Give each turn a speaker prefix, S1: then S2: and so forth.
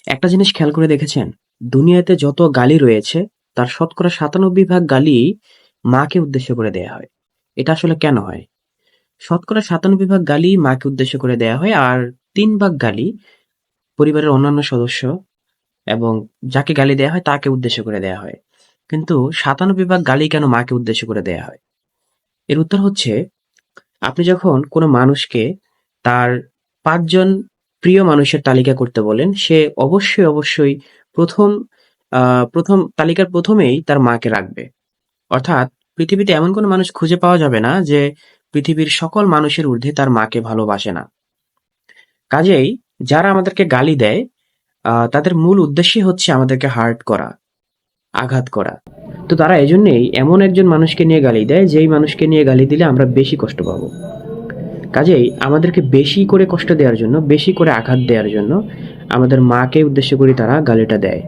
S1: একটা জিনিস খেয়াল করে দেখেছেন? দুনিয়াতে যত গালি রয়েছে তার শতকরা ৯৭ ভাগ গালিই মাকে উদ্দেশ্য করে দেয়া হয়। এটা আসলে কেন হয়? শতকরা ৯৭ ভাগ গালি মাকে উদ্দেশ্য করে দেয়া হয় আর ৩ ভাগ গালি পরিবারের অন্যান্য সদস্য এবং যাকে গালি দেয়া হয় তাকে উদ্দেশ্য করে দেয়া হয়। কিন্তু ৯৭ ভাগ গালি কেন মাকে উদ্দেশ্য করে দেয়া হয়? এর উত্তর হচ্ছে, আপনি যখন কোনো মানুষকে তার ৫ জন প্রিয় মানুষের তালিকা করতে বলেন, সে অবশ্যই ১ম আ ১ম তালিকার ১ম এই তার মাকে রাখবে। অর্থাৎ পৃথিবীতে এমন কোনো মানুষ খুঁজে পাওয়া যাবে না যে পৃথিবীর সকল মানুষের ঊর্ধ্বে তার মাকে ভালোবাসে না। কাজেই যারা আমাদেরকে গালি দেয়, তাদের মূল উদ্দেশ্যই হচ্ছে আমাদেরকে হার্ট করা, আঘাত করা। তো তারা এজন্যেই এমন একজন মানুষকে নিয়ে গালি দেয়, যেই মানুষকে নিয়ে গালি দিলে আমরা বেশি কষ্ট পাবো। কাজেই আমাদেরকে বেশি করে কষ্ট দেওয়ার জন্য, বেশি করে আঘাত দেওয়ার জন্য আমাদের মাকে উদ্দেশ্য করে তারা গালিটা দেয়।